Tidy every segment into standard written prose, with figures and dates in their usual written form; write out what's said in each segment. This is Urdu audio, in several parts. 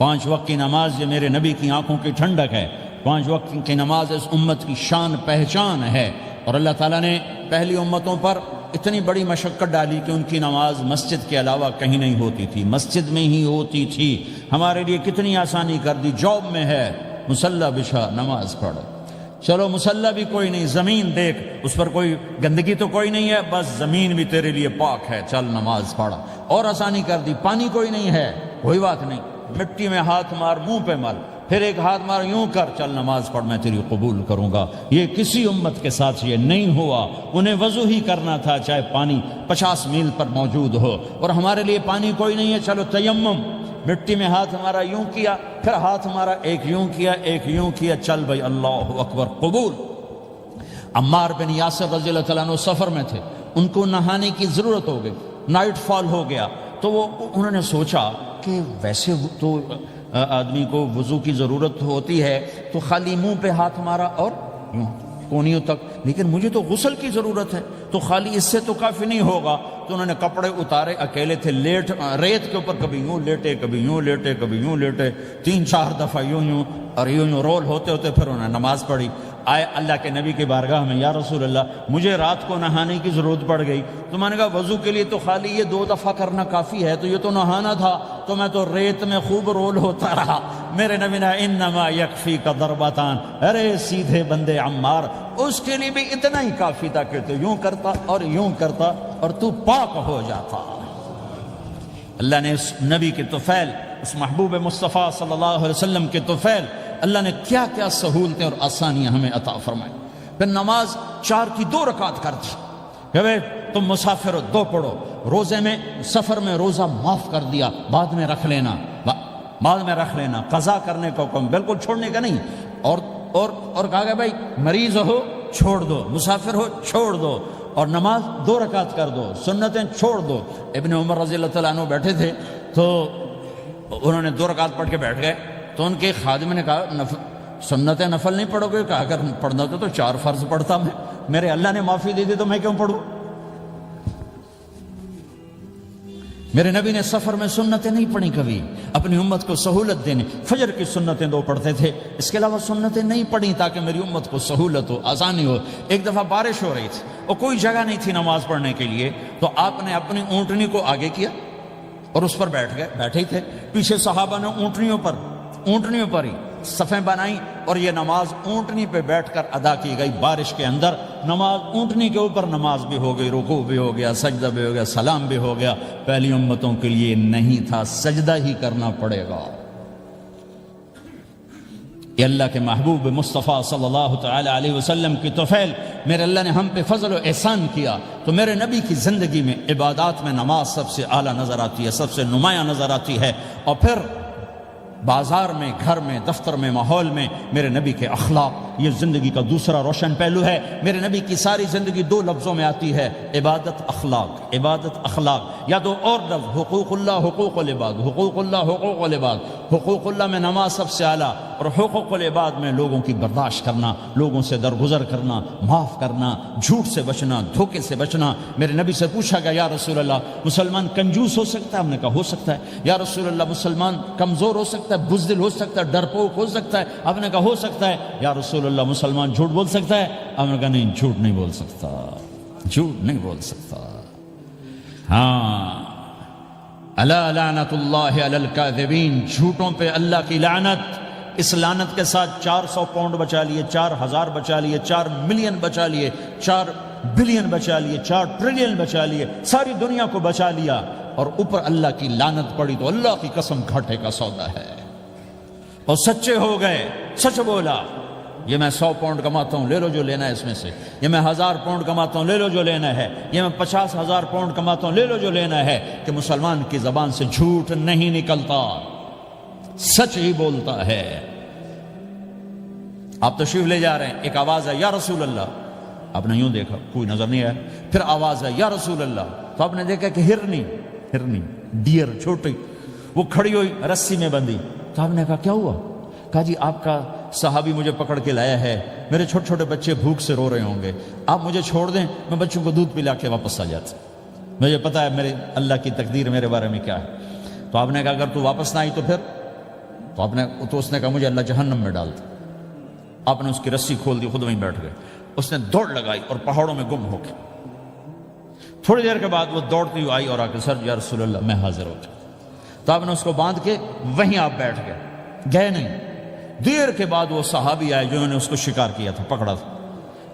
5 وقت کی نماز یہ میرے نبی کی آنکھوں کی ٹھنڈک ہے، 5 وقت کی نماز اس امت کی شان پہچان ہے۔ اور اللہ تعالیٰ نے پہلی امتوں پر اتنی بڑی مشقت ڈالی کہ ان کی نماز مسجد کے علاوہ کہیں نہیں ہوتی تھی، مسجد میں ہی ہوتی تھی۔ ہمارے لیے کتنی آسانی کر دی، جاب میں ہے مصلی بچھا نماز پڑھ، چلو مصلی بھی کوئی نہیں، زمین دیکھ اس پر کوئی گندگی تو کوئی نہیں ہے، بس زمین بھی تیرے لیے پاک ہے، چل نماز پڑھ۔ اور آسانی کر دی، پانی کوئی نہیں ہے، کوئی بات نہیں، مٹی میں ہاتھ مار، منہ پہ مل، پھر ایک ہاتھ مار، یوں کر، چل نماز پڑھ، میں تیری قبول کروں گا۔ یہ کسی امت کے ساتھ یہ نہیں ہوا، انہیں وضو ہی کرنا تھا چاہے پانی 50 میل پر موجود ہو۔ اور ہمارے لیے پانی کوئی نہیں ہے، چلو تیمم، مٹی میں ہاتھ ہمارا یوں کیا، پھر ہاتھ ہمارا ایک یوں کیا، ایک یوں کیا، چل بھائی اللہ اکبر قبول۔ عمار بن یاسر رضی اللہ تعالیٰ عنہ سفر میں تھے، ان کو نہانے کی ضرورت ہو گئی، نائٹ فال ہو گیا، تو انہوں نے سوچا کہ ویسے تو آدمی کو وضو کی ضرورت ہوتی ہے تو خالی منہ پہ ہاتھ مارا اور یوں کونیوں تک، لیکن مجھے تو غسل کی ضرورت ہے، تو خالی اس سے تو کافی نہیں ہوگا۔ تو انہوں نے کپڑے اتارے، اکیلے تھے، ریت کے اوپر کبھی یوں لیٹے، کبھی یوں لیٹے، کبھی یوں لیٹے، 3-4 دفعہ یوں اور یوں رول ہوتے ہوتے پھر انہوں نے نماز پڑھی۔ آئے اللہ کے نبی کی بارگاہ میں، یا رسول اللہ مجھے رات کو نہانے کی ضرورت پڑ گئی، تو میں نے کہا وضو کے لیے تو خالی یہ 2 دفعہ کرنا کافی ہے، تو یہ تو نہانا تھا، تو میں تو ریت میں خوب رول ہوتا رہا۔ میرے نبی نے انما یکفیک ضربتان، ارے سیدھے بندے عمار، اس کے لیے بھی اتنا ہی کافی تھا کہ تو یوں کرتا اور یوں کرتا اور تو پاک ہو جاتا۔ اللہ نے اس نبی کے طفیل، اس محبوب مصطفیٰ صلی اللہ علیہ وسلم کے طفیل، اللہ نے کیا کیا سہولتیں اور آسانیاں ہمیں عطا فرمائی۔ پھر نماز 4 کی 2 رکعت کر دی کہ بھئی تم مسافر ہو 2 پڑھو، روزے میں سفر میں روزہ معاف کر دیا، بعد میں رکھ لینا، بعد میں رکھ لینا، قضا کرنے کا حکم، بالکل چھوڑنے کا نہیں۔ اور کہا کہ بھائی مریض ہو چھوڑ دو، مسافر ہو چھوڑ دو، اور نماز 2 رکعت کر دو، سنتیں چھوڑ دو۔ ابن عمر رضی اللہ تعالیٰ عنہ بیٹھے تھے تو انہوں نے 2 رکعت پڑھ کے بیٹھ گئے، تو ان کے خادم نے کہا سنتیں نفل نہیں پڑھو گے؟ کہا اگر پڑھنا تو 4 فرض پڑھتا میں، میرے اللہ نے معافی دے دی تو میں کیوں پڑھوں؟ میرے نبی نے سفر میں سنتیں نہیں پڑھی کبھی، اپنی امت کو سہولت دینے، فجر کی سنتیں 2 پڑھتے تھے، اس کے علاوہ سنتیں نہیں پڑھی تاکہ میری امت کو سہولت ہو، آسانی ہو۔ ایک دفعہ بارش ہو رہی تھی اور کوئی جگہ نہیں تھی نماز پڑھنے کے لیے، تو آپ نے اپنی اونٹنی کو آگے کیا اور اس پر بیٹھ گئے، بیٹھے ہی تھے، پیچھے صحابہ نے اونٹنیوں پر ہی صفیں بنائیں، اور یہ نماز اونٹنی پہ بیٹھ کر ادا کی گئی۔ بارش کے اندر نماز اونٹنی کے اوپر نماز بھی ہو گئی، رکوع بھی ہو گیا، سجدہ بھی ہو گیا، سلام بھی ہو گیا۔ پہلی امتوں کے لیے نہیں تھا، سجدہ ہی کرنا پڑے گا۔ یہ اللہ کے محبوب مصطفیٰ صلی اللہ تعالی علیہ وسلم کی طفیل، میرے اللہ نے ہم پہ فضل و احسان کیا، تو میرے نبی کی زندگی میں عبادات میں نماز سب سے اعلیٰ نظر آتی ہے، سب سے نمایاں نظر آتی ہے۔ اور پھر بازار میں، گھر میں، دفتر میں، ماحول میں میرے نبی کے اخلاق، یہ زندگی کا دوسرا روشن پہلو ہے۔ میرے نبی کی ساری زندگی 2 لفظوں میں آتی ہے، عبادت اخلاق، عبادت اخلاق، یا 2 اور لفظ، حقوق اللہ حقوق العباد، حقوق اللہ حقوق العباد۔ حقوق اللہ میں نماز سب سے اعلیٰ، اور حقوق العباد میں لوگوں کی برداشت کرنا، لوگوں سے درگزر کرنا، معاف کرنا، جھوٹ سے بچنا، دھوکے سے بچنا۔ میرے نبی سے پوچھا گیا یا رسول اللہ مسلمان کنجوس ہو سکتا ہے؟ ہم نے کہا ہو سکتا ہے۔ یا رسول اللہ مسلمان کمزور ہو سکتا ہے، بزدل ہو سکتا ہے، ڈرپوک ہو سکتا ہے؟ آپ نے کہا ہو سکتا ہے۔ یا رسول اللہ مسلمان جھوٹ بول سکتا ہے؟ آپ نے کہا نہیں، جھوٹ نہیں بول سکتا، جھوٹ نہیں بول سکتا۔ ہاں، الا لعنت اللہ علی الکاذبین، جھوٹوں پہ اللہ کی لعنت۔ اس لعنت کے ساتھ 400 پاؤنڈ بچا لیے، 4000 بچا لیے، 4 ملین بچا لیے، 4 بلین بچا لیے، 4 ٹریلین بچا لیے، ساری دنیا کو بچا لیا، اور اوپر اللہ کی لعنت پڑی تو اللہ کی قسم گھاٹے کا سودا ہے۔ اور سچے ہو گئے، سچ بولا، یہ میں 100 پاؤنڈ کماتا ہوں، لے لو جو لینا ہے اس میں سے، یہ میں 1000 پاؤنڈ کماتا ہوں، لے لو جو لینا ہے، یہ میں 50,000 پاؤنڈ کماتا ہوں، لے لو جو لینا ہے، کہ مسلمان کی زبان سے جھوٹ نہیں نکلتا، سچ ہی بولتا ہے۔ آپ تشریف لے جا رہے ہیں، ایک آواز ہے یا رسول اللہ، آپ نے یوں دیکھا، کوئی نظر نہیں آیا، پھر آواز ہے یا رسول اللہ، تو آپ نے دیکھا کہ ہرنی ڈیئر چھوٹی وہ کھڑی ہوئی، رسی میں بندھی، تو آپ نے کہا کیا ہوا؟ کہا جی آپ کا صحابی مجھے پکڑ کے لایا ہے، میرے چھوٹے چھوٹے بچے بھوک سے رو رہے ہوں گے، آپ مجھے چھوڑ دیں، میں بچوں کو دودھ پلا کے واپس آ جاتا، مجھے پتا ہے میرے اللہ کی تقدیر میرے بارے میں کیا ہے۔ تو آپ نے کہا اگر تو واپس نہ آئی تو پھر تو اس نے کہا مجھے اللہ جہنم میں ڈال دے۔ آپ نے اس کی رسی کھول دی، خود وہیں بیٹھ گئے۔ اس نے دوڑ لگائی اور پہاڑوں میں گم ہو کے تھوڑی دیر کے بعد وہ دوڑتی ہوئی آئی اور آ کے سر یا رسول اللہ میں حاضر ہو جاؤں۔ تو آپ نے اس کو باندھ کے وہیں آپ بیٹھ گئے نہیں۔ دیر کے بعد وہ صحابی آئے جنہوں نے اس کو شکار کیا تھا، پکڑا تھا،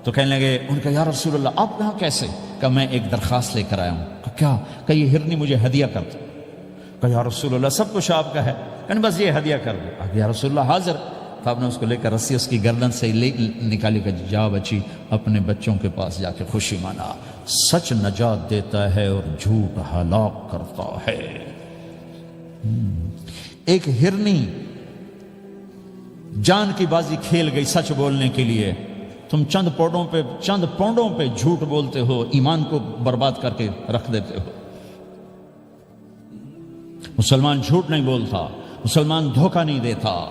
تو کہنے لگے ان کا یا رسول اللہ آپ یہاں کیسے؟ کہ میں ایک درخواست لے کر آیا ہوں۔ کہ کیا؟ کہ یہ ہرنی مجھے ہدیہ کر دو۔ کہ یا رسول اللہ سب کچھ آپ کا ہے، کہ بس یہ ہدیہ کر دو۔ یا رسول اللہ حاضر۔ تو آپ نے اس کو لے کر رسی اس کی گردن سے نکالی کہ جا بچی اپنے بچوں کے پاس جا کے خوشی منا، سچ نجات دیتا ہے اور جھوٹ ہلاک کرتا ہے۔ ایک ہرنی جان کی بازی کھیل گئی سچ بولنے کے لیے، تم چند پونڈوں پہ جھوٹ بولتے ہو، ایمان کو برباد کر کے رکھ دیتے ہو۔ مسلمان جھوٹ نہیں بولتا، مسلمان دھوکہ نہیں دیتا،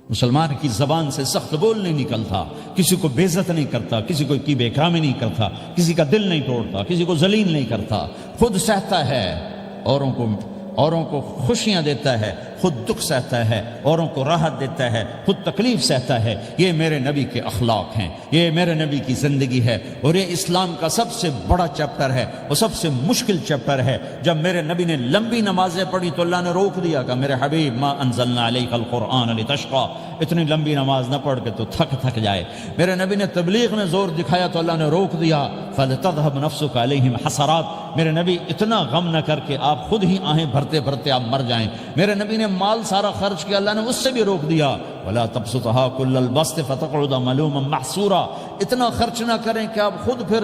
مسلمان کی زبان سے سخت بول نہیں نکلتا، کسی کو بے عزت نہیں کرتا، کسی کو کی بے اکرامی نہیں کرتا، کسی کا دل نہیں توڑتا، کسی کو ذلیل نہیں کرتا، خود سہتا ہے، اوروں کو خوشیاں دیتا ہے، خود دکھ سہتا ہے، اوروں کو راحت دیتا ہے، خود تکلیف سہتا ہے۔ یہ میرے نبی کے اخلاق ہیں، یہ میرے نبی کی زندگی ہے، اور یہ اسلام کا سب سے بڑا چیپٹر ہے، وہ سب سے مشکل چیپٹر ہے۔ جب میرے نبی نے لمبی نمازیں پڑھی تو اللہ نے روک دیا کہ میرے حبیب ما انزلنا علیک القرآن لتشقى، اتنی لمبی نماز نہ پڑھ کے تو تھک جائے۔ میرے نبی نے تبلیغ میں زور دکھایا تو اللہ نے روک دیا، فلتذهب نفسک علیہم حسرات، میرے نبی اتنا غم نہ کر کے آپ خود ہی آہیں بھرتے بھرتے آپ مر جائیں۔ میرے نبی نے مال سارا خرچ کیا، اللہ نے اس سے بھی روک دیا، ولا تبسطها كل البسط فتقعد ملوما محسورا، اتنا خرچ نہ کریں کہ آپ خود پھر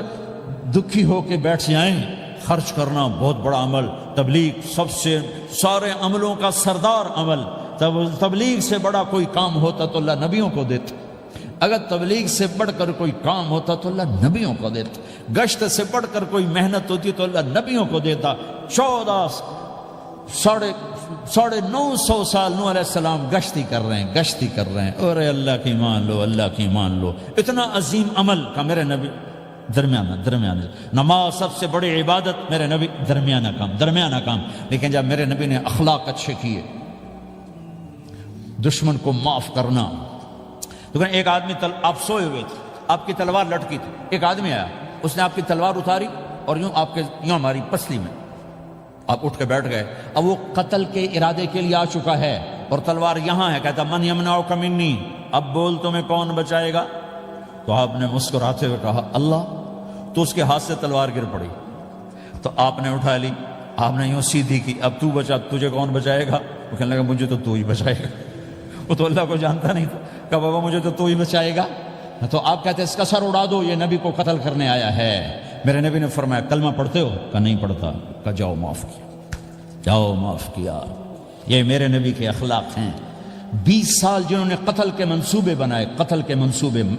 دکھی ہو کے بیٹھ جائیں۔ خرچ کرنا بہت بڑا عمل، تبلیغ سب سے سارے عملوں کا سردار عمل۔ تبلیغ سے بڑا کوئی کام ہوتا تو اللہ نبیوں کو دیتا، اگر تبلیغ سے بڑھ کر کوئی کام ہوتا تو اللہ نبیوں کو دیتا، گشت سے بڑھ کر کوئی محنت ہوتی تو اللہ نبیوں کو دیتا۔ 950 سال نوح علیہ السلام گشتی کر رہے ہیں، اور اللہ کی مان لو، اتنا عظیم عمل کا میرے نبی درمیانہ نماز سب سے بڑی عبادت، میرے نبی درمیانہ کام۔ لیکن جب میرے نبی نے اخلاق اچھے کیے، دشمن کو معاف کرنا، تو ایک آدمی آپ سوئے ہوئے تھے، آپ کی تلوار لٹکی تھی، ایک آدمی آیا، اس نے آپ کی تلوار اتاری اور یوں ماری پسلی میں، آپ اٹھ کے بیٹھ گئے۔ اب وہ قتل کے ارادے کے لیے آ چکا ہے اور تلوار یہاں ہے، کہتا من یمنعک منی، اب بول تمہیں کون بچائے گا؟ تو آپ نے مسکراتے ہوئے کہا اللہ، تو اس کے ہاتھ سے تلوار گر پڑی، تو آپ نے اٹھا لی، آپ نے یوں سیدھی کی، اب تو بچا، تجھے کون بچائے گا؟ وہ کہنے لگا مجھے تو ہی بچائے گا۔ وہ تو اللہ کو جانتا نہیں تھا، کہ بابا مجھے تو ہی بچائے گا۔ تو آپ کہتے ہیں اس کا سر اڑا دو، یہ نبی کو قتل کرنے آیا ہے۔ میرے نبی نے فرمایا کلمہ پڑھتے ہو؟ کہ نہیں پڑھتا۔ کہ جاؤ معاف کیا۔ یہ میرے نبی کے اخلاق ہیں۔ 20 سال جنہوں نے قتل کے منصوبے بنائے،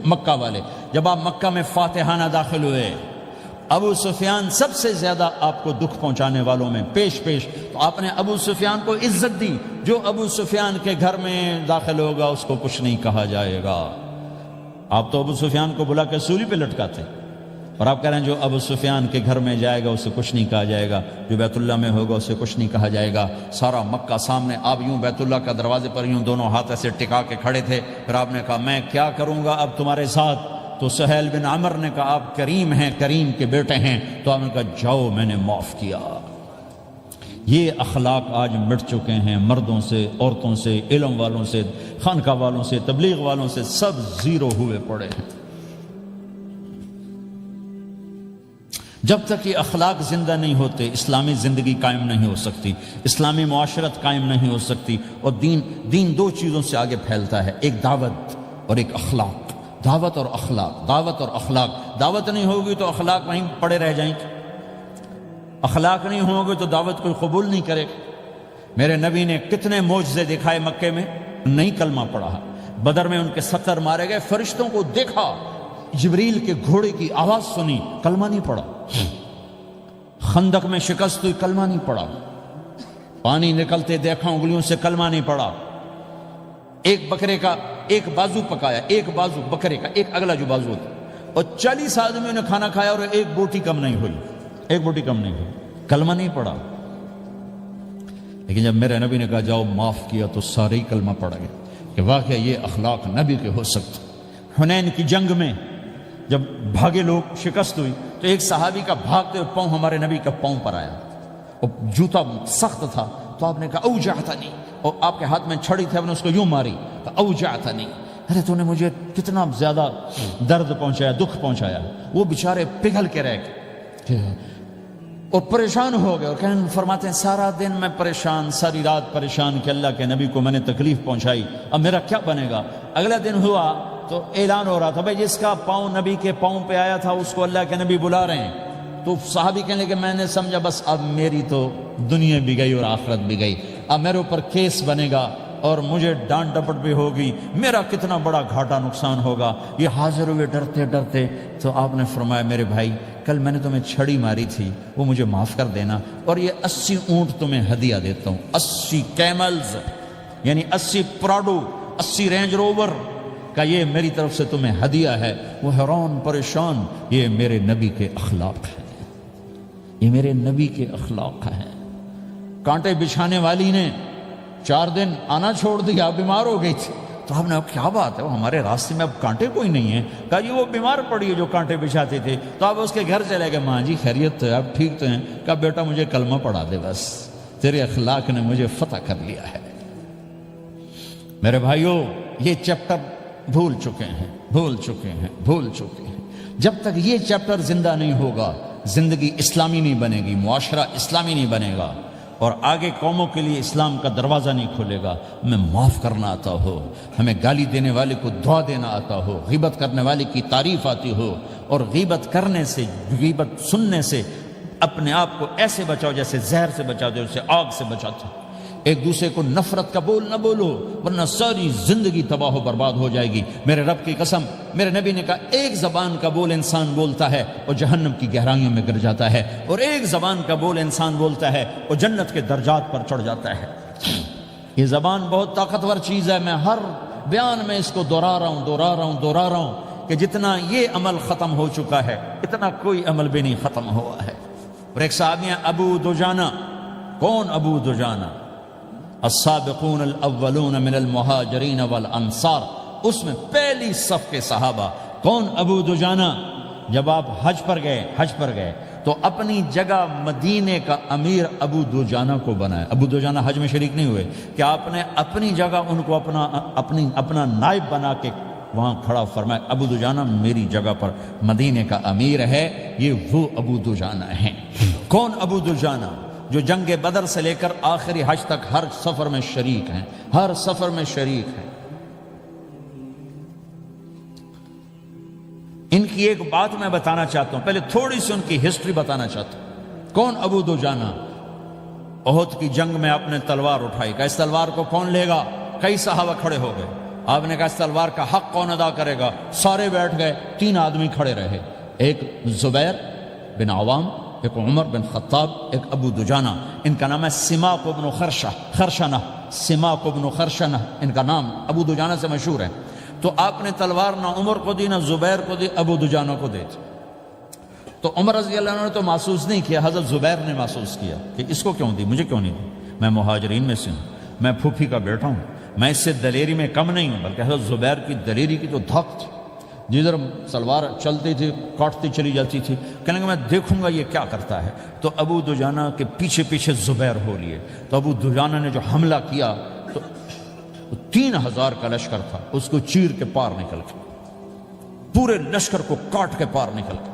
مکہ والے، جب آپ مکہ میں فاتحانہ داخل ہوئے، ابو سفیان سب سے زیادہ آپ کو دکھ پہنچانے والوں میں پیش، تو آپ نے ابو سفیان کو عزت دی۔ جو ابو سفیان کے گھر میں داخل ہوگا اس کو کچھ نہیں کہا جائے گا۔ آپ تو ابو سفیان کو بلا کے سولی پہ لٹکاتے، اور آپ کہہ رہے ہیں جو ابو سفیان کے گھر میں جائے گا اسے کچھ نہیں کہا جائے گا، جو بیت اللہ میں ہوگا اسے کچھ نہیں کہا جائے گا۔ سارا مکہ سامنے، آپ یوں بیت اللہ کا دروازے پر یوں دونوں ہاتھ ایسے ٹکا کے کھڑے تھے۔ پھر آپ نے کہا میں کیا کروں گا اب تمہارے ساتھ؟ تو سہیل بن عمر نے کہا آپ کریم ہیں، کریم کے بیٹے ہیں۔ تو آپ نے کہا جاؤ، میں نے معاف کیا۔ یہ اخلاق آج مٹ چکے ہیں، مردوں سے، عورتوں سے، علم والوں سے، خانقاہ والوں سے، تبلیغ والوں سے، سب زیرو ہوئے پڑے ہیں۔ جب تک یہ اخلاق زندہ نہیں ہوتے، اسلامی زندگی قائم نہیں ہو سکتی، اسلامی معاشرت قائم نہیں ہو سکتی۔ اور دین دو چیزوں سے آگے پھیلتا ہے، ایک دعوت اور ایک اخلاق۔ دعوت اور اخلاق۔ دعوت نہیں ہوگی تو اخلاق وہیں پڑے رہ جائیں گے، اخلاق نہیں ہوں گے تو دعوت کوئی قبول نہیں کرے گا۔ میرے نبی نے کتنے معجزے دکھائے مکے میں، نہیں کلمہ پڑھا۔ بدر میں ان کے 70 مارے گئے، فرشتوں کو دیکھا، جبریل کے گھوڑے کی آواز سنی، کلمہ نہیں پڑھا۔ خندق میں شکست ہوئی، کلمہ نہیں پڑھا۔ پانی نکلتے دیکھا انگلیوں سے، کلمہ نہیں پڑھا۔ ایک بکرے کا ایک بازو پکایا، ایک بازو بکرے کا، ایک اگلا جو بازو ہوتا، اور 40 آدمیوں نے کھانا کھایا اور ایک بوٹی کم نہیں ہوئی، کلمہ نہیں پڑھا۔ لیکن جب میرے نبی نے کہا جاؤ معاف کیا تو سارے ہی کلمہ پڑ گئے کہ واقعہ یہ اخلاق نبی کے ہو سکتے۔ حنین کی جنگ میں جب بھاگے لوگ، شکست ہوئی، تو ایک صحابی کا بھاگتے ہوئے پاؤں ہمارے نبی کا پاؤں پر آیا، اور جوتا سخت تھا، تو آپ نے کہا اوجعتنی، اور آپ کے ہاتھ میں چھڑی تھی، آپ نے اس کو یوں ماری، تو اوجعتنی، ارے تو نے مجھے کتنا زیادہ درد پہنچایا، دکھ پہنچایا۔ وہ بیچارے پگھل کے رہ گئے اور پریشان ہو گئے، اور فرماتے ہیں سارا دن میں پریشان، ساری رات پریشان کہ اللہ کے نبی کو میں نے تکلیف پہنچائی، اب میرا کیا بنے گا۔ اگلا دن ہوا تو اعلان ہو رہا تھا بھائی جس کا پاؤں نبی کے پاؤں پہ آیا تھا اس کو اللہ کے نبی بلا رہے ہیں۔ تو صحابی کہنے لگے میں نے سمجھا بس اب میری تو دنیا بھی گئی اور آخرت بھی گئی، اب میرے اوپر کیس بنے گا اور مجھے ڈانٹ ڈپٹ بھی ہوگی، میرا کتنا بڑا گھاٹا نقصان ہوگا۔ یہ حاضر ہوئے ڈرتے ڈرتے، تو آپ نے فرمایا میرے بھائی کل میں نے تمہیں چھڑی ماری تھی، وہ مجھے معاف کر دینا، اور یہ 80 اونٹ تمہیں ہدیہ دیتا ہوں، 80 کیملز یعنی 80 پراڈو، 80 رینج روور کا یہ میری طرف سے تمہیں ہدیہ ہے۔ وہ حیران پریشان، یہ میرے نبی کے اخلاق ہیں، یہ میرے نبی کے اخلاق ہیں۔ کانٹے بچھانے والی نے 4 دن آنا چھوڑ دیا، بیمار ہو گئی تھی، تو ہم نے کیا بات ہے، وہ ہمارے راستے میں اب کانٹے کوئی نہیں ہیں، کہا جی وہ بیمار پڑی ہے جو کانٹے بچھاتے تھے، تو آپ اس کے گھر چلے گئے، ماں جی خیریت تو ہے، اب ٹھیک تو ہیں، کہا بیٹا مجھے کلمہ پڑھا دے، بس تیرے اخلاق نے مجھے فتح کر لیا ہے۔ میرے بھائیوں یہ چیپٹر بھول چکے ہیں، بھول چکے ہیں، بھول چکے ہیں۔ جب تک یہ چیپٹر زندہ نہیں ہوگا زندگی اسلامی نہیں بنے گی، معاشرہ اسلامی نہیں بنے گا، اور آگے قوموں کے لیے اسلام کا دروازہ نہیں کھلے گا۔ ہمیں معاف کرنا آتا ہو، ہمیں گالی دینے والے کو دعا دینا آتا ہو، غیبت کرنے والے کی تعریف آتی ہو، اور غیبت کرنے سے، غیبت سننے سے اپنے آپ کو ایسے بچاؤ جیسے زہر سے بچاتے ہو، جیسے آگ سے بچاتے ہو۔ ایک دوسرے کو نفرت کا بول نہ بولو ورنہ ساری زندگی تباہ و برباد ہو جائے گی۔ میرے رب کی قسم، میرے نبی نے کہا ایک زبان کا بول انسان بولتا ہے اور جہنم کی گہرائیوں میں گر جاتا ہے، اور ایک زبان کا بول انسان بولتا ہے اور جنت کے درجات پر چڑھ جاتا ہے۔ یہ زبان بہت طاقتور چیز ہے، میں ہر بیان میں اس کو دہرا رہا ہوں کہ جتنا یہ عمل ختم ہو چکا ہے اتنا کوئی عمل بھی نہیں ختم ہوا ہے۔ اور ایک صحابی ہیں ابو دجانہ۔ کون ابو دجانہ؟ السابقون الاولون من المہاجرین والانصار، اس میں پہلی صف کے صحابہ۔ کون ابو دجانہ؟ جب آپ حج پر گئے تو اپنی جگہ مدینے کا امیر ابو دجانہ کو بنایا۔ ابو دجانہ حج میں شریک نہیں ہوئے کہ آپ نے اپنی جگہ ان کو اپنا نائب بنا کے وہاں کھڑا فرمایا ابو دجانہ میری جگہ پر مدینے کا امیر ہے، یہ وہ ابو دجانہ ہیں۔ کون ابو دجانہ؟ جو جنگ بدر سے لے کر آخری حج تک ہر سفر میں شریک ہیں، ہر سفر میں شریک ہیں۔ ان کی ایک بات میں بتانا چاہتا ہوں، پہلے تھوڑی سی ان کی ہسٹری بتانا چاہتا ہوں۔ کون ابو دجانہ؟ احد کی جنگ میں آپ نے تلوار اٹھائی، کہا اس تلوار کو کون لے گا؟ کئی صحابہ کھڑے ہو گئے۔ آپ نے کہا اس تلوار کا حق کون ادا کرے گا؟ سارے بیٹھ گئے، 3 آدمی کھڑے رہے، ایک زبیر بن عوام، ایک عمر بن خطاب، ایک ابو دجانہ۔ ان کا نام ہے سماک بن خرشنہ، سماک بن خرشنہ ان کا نام ابو دجانہ سے مشہور ہے۔ تو آپ نے تلوار نہ عمر کو دی، نہ زبیر کو دی، ابو دجانہ کو دی۔ تو عمر رضی اللہ عنہ نے تو محسوس نہیں کیا، حضرت زبیر نے محسوس کیا کہ اس کو کیوں دی، مجھے کیوں نہیں دی؟ میں مہاجرین میں سے ہوں، میں پھوپھی کا بیٹا ہوں، میں اس سے دلیری میں کم نہیں ہوں۔ بلکہ حضرت زبیر کی دلیری کی تو دھک تھی، جدھر سلوار چلتی تھی کاٹتی چلی جاتی تھی، کہنے کہ میں دیکھوں گا یہ کیا کرتا ہے۔ تو ابو دجانہ کے پیچھے پیچھے زبیر ہو لیے۔ تو ابو دجانہ نے جو حملہ کیا تو 3000 کا لشکر تھا، اس کو چیر کے پار نکل کے، پورے لشکر کو کاٹ کے پار نکل کے،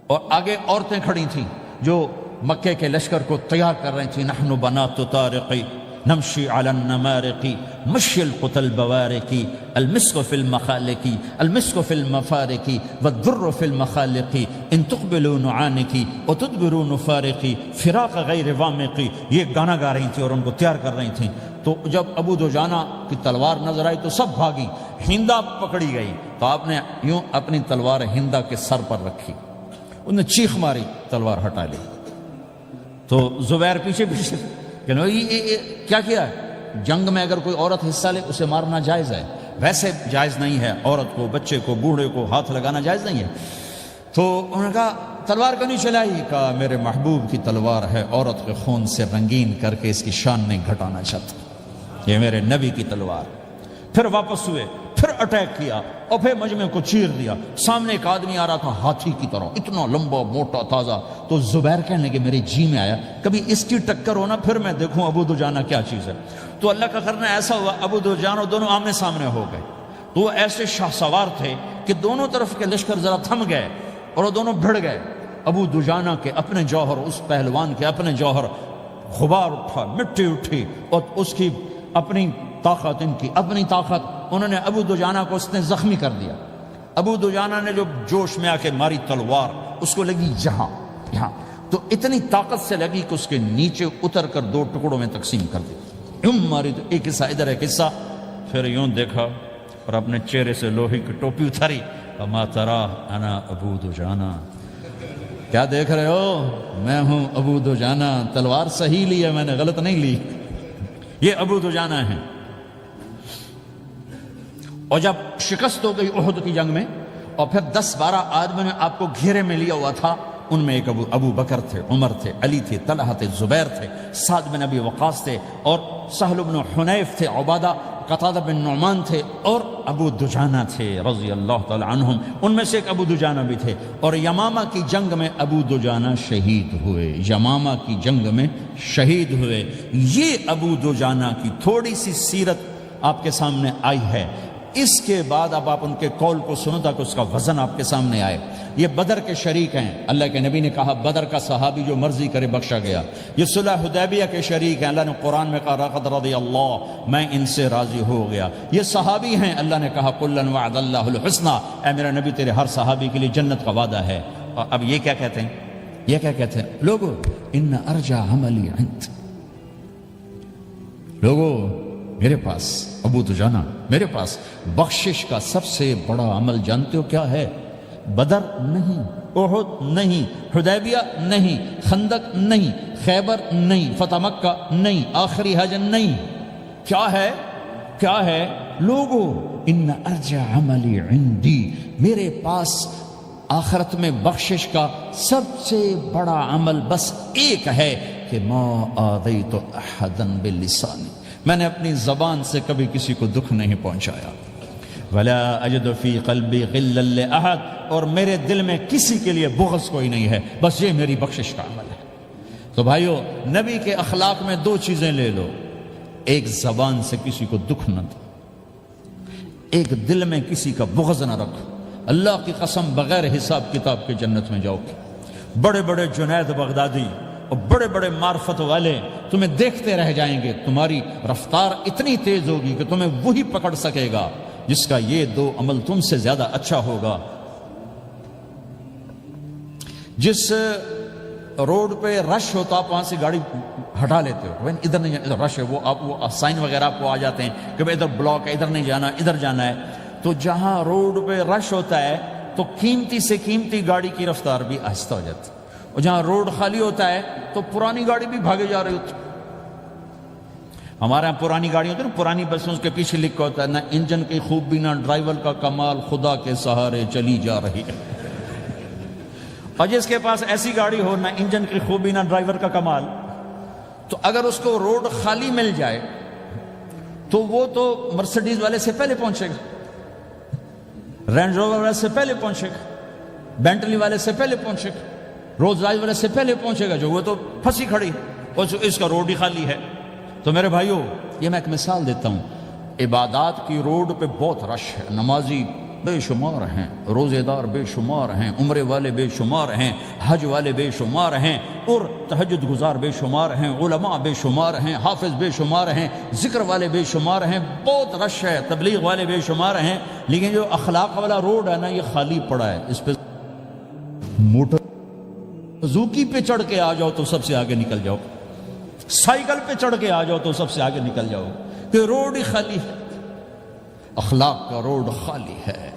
اور آگے عورتیں کھڑی تھیں جو مکے کے لشکر کو تیار کر رہی تھیں۔ نحن بنات طارقی نمشی علی النمارقی مشی القتل بوارقی المسک فی المخالقی المسک فی المفارقی والدر فی المخالقی ان تقبلوا نعانقی وتدبروا نفارقی فراق غیر وامقی۔ یہ گانا گا رہی تھیں اور ان کو تیار کر رہی تھیں۔ تو جب ابو دجانہ کی تلوار نظر آئی تو سب بھاگی، ہندا پکڑی گئی، تو آپ نے یوں اپنی تلوار ہندا کے سر پر رکھی، انہوں نے چیخ ماری، تلوار ہٹا لی۔ تو زبیر پیچھے پیچھے کہ کیا کیا ہے؟ جنگ میں اگر کوئی عورت حصہ لے اسے مارنا جائز ہے، ویسے جائز نہیں ہے، عورت کو، بچے کو، بوڑھے کو ہاتھ لگانا جائز نہیں ہے۔ تو انہوں نے کہا تلوار کیوں نہیں چلائی؟ کہا میرے محبوب کی تلوار ہے، عورت کے خون سے رنگین کر کے اس کی شان نہیں گھٹانا چاہتا، یہ میرے نبی کی تلوار۔ پھر واپس ہوئے، پھر اٹیک کیا اور پھر مجمع کو چیر دیا۔ سامنے ایک آدمی آ رہا تھا ہاتھی کی طرح، اتنا لمبا موٹا تازہ، تو زبیر کہنے لگے میرے جی میں آیا کبھی اس کی ٹکر ہونا پھر میں دیکھوں ابو دجانہ کیا چیز ہے۔ تو اللہ کا کرنا ایسا ہوا ابو دجانہ دونوں آمنے سامنے ہو گئے، تو وہ ایسے شاہ سوار تھے کہ دونوں طرف کے لشکر ذرا تھم گئے اور وہ دونوں بھڑ گئے۔ ابو دجانہ کے اپنے جوہر، اس پہلوان کے اپنے جوہر، غبار اٹھا، مٹی اٹھی، اور اس کی اپنی طاقت، ان کی اپنی طاقت، انہوں نے ابو دجانہ کو اس نے زخمی کر دیا۔ ابو دجانہ نے جو جوش میں آ کے ماری تلوار، اس کو لگی یہاں، تو اتنی طاقت سے لگی کہ اس کے نیچے اتر کر 2 ٹکڑوں میں تقسیم کر دی۔ یوں ماری تو ایک حصہ ادھر ایک حصہ، پھر یوں دیکھا اور اپنے چہرے سے لوہے کی ٹوپی اتاری، وما ترى انا ابو دجانہ، کیا دیکھ رہے ہو؟ میں ہوں ابو دجانہ، تلوار صحیح لی ہے میں نے، غلط نہیں لی۔ یہ ابو دجانہ ہیں۔ اور جب شکست ہو گئی احد کی جنگ میں، اور پھر 10-12 آدمیوں نے آپ کو گھیرے میں لیا ہوا تھا، ان میں ایک ابو بکر تھے، عمر تھے، علی تھے، طلحہ تھے، زبیر تھے، سعد بن ابی وقاص تھے، اور سہل بن حنیف تھے، عبادہ قتادہ بن نعمان تھے، اور ابو دجانہ تھے رضی اللہ تعالی عنہم۔ ان میں سے ایک ابو دجانہ بھی تھے، اور یمامہ کی جنگ میں ابو دجانہ شہید ہوئے، یمامہ کی جنگ میں شہید ہوئے۔ یہ ابو دجانہ کی تھوڑی سی سیرت آپ کے سامنے آئی ہے۔ اس کے بعد اب آپ ان کے قول کو سنو تاکہ اس کا وزن آپ کے سامنے آئے۔ یہ بدر کے شریک ہیں، اللہ کے نبی نے کہا بدر کا صحابی جو مرضی کرے بخشا گیا۔ یہ صلح حدیبیہ کے شریک ہیں، اللہ نے قرآن میں کہا لقد رضی اللہ، میں ان سے راضی ہو گیا۔ یہ صحابی ہیں، اللہ نے کہا کلا وعد اللہ الحسنی، اے میرا نبی تیرے ہر صحابی کے لیے جنت کا وعدہ ہے۔ اور اب یہ کیا کہتے ہیں؟ یہ کیا کہتے ہیں لوگو؟ ان ارجع عملی عند، لوگو میرے پاس، ابو دجانہ میرے پاس بخشش کا سب سے بڑا عمل جانتے ہو کیا ہے؟ بدر نہیں، احد نہیں، حدیبیہ نہیں، خندق نہیں، خیبر نہیں، فتح مکہ نہیں، آخری حج نہیں۔ کیا ہے؟ کیا ہے لوگو؟ ان ارجع عملی عندی، میرے پاس آخرت میں بخشش کا سب سے بڑا عمل بس ایک ہے کہ ما آذیت احدا بلسانی، میں نے اپنی زبان سے کبھی کسی کو دکھ نہیں پہنچایا۔ ولا اجد فی قلبی غلا لاحد، اور میرے دل میں کسی کے لیے بغض کوئی نہیں ہے، بس یہ میری بخشش کا عمل ہے۔ تو بھائیو، نبی کے اخلاق میں 2 چیزیں لے لو، ایک زبان سے کسی کو دکھ نہ دو، ایک دل میں کسی کا بغض نہ رکھو۔ اللہ کی قسم بغیر حساب کتاب کے جنت میں جاؤ گے۔ بڑے بڑے جنید بغدادی اور بڑے بڑے معرفت والے تمہیں دیکھتے رہ جائیں گے، تمہاری رفتار اتنی تیز ہوگی کہ تمہیں وہی پکڑ سکے گا جس کا یہ 2 عمل تم سے زیادہ اچھا ہوگا۔ جس روڈ پہ رش ہوتا آپ وہاں سے گاڑی ہٹا لیتے ہو، ادھر نہیں جانا، ادھر رش ہے، وہ سائن وغیرہ آپ کو آ جاتے ہیں کہ ادھر بلاک ہے، ادھر نہیں جانا، ادھر جانا ہے۔ تو جہاں روڈ پہ رش ہوتا ہے تو قیمتی سے قیمتی گاڑی کی رفتار بھی آہستہ ہو جاتی ہے، اور جہاں روڈ خالی ہوتا ہے تو پرانی گاڑی بھی بھاگے جا رہی ہوتی۔ ہمارے یہاں پرانی گاڑی ہوتی ہے نا، پرانی بسوں کے پیچھے لکھا ہوتا ہے نہ انجن کی خوبی نہ ڈرائیور کا کمال، خدا کے سہارے چلی جا رہی ہے۔ اور جس کے پاس ایسی گاڑی ہو، نہ انجن کی خوبی نہ ڈرائیور کا کمال، تو اگر اس کو روڈ خالی مل جائے تو وہ تو مرسیڈیز والے سے پہلے پہنچے گا، رینج روور والے سے پہلے پہنچے گا، بینٹلی والے سے پہلے پہنچے گا، رولز رائس والے سے پہلے پہنچے گا، جو وہ تو پھنسی کھڑی اور اس کا روڈ ہی خالی ہے۔ تو میرے بھائیو، یہ میں ایک مثال دیتا ہوں، عبادات کی روڈ پہ بہت رش ہے، نمازی بے شمار ہیں، روزے دار بے شمار ہیں، عمرے والے بے شمار ہیں، حج والے بے شمار ہیں، اور تہجد گزار بے شمار ہیں، علماء بے شمار ہیں، حافظ بے شمار ہیں، ذکر والے بے شمار ہیں، بہت رش ہے، تبلیغ والے بے شمار ہیں، لیکن جو اخلاق والا روڈ ہے نا، یہ خالی پڑا ہے۔ اس پہ موٹر زوکی پہ چڑھ کے آ جاؤ تو سب سے آگے نکل جاؤ، سائیکل پہ چڑھ کے آ جاؤ تو سب سے آگے نکل جاؤ، کہ روڈ ہی خالی ہے، اخلاق کا روڈ خالی ہے۔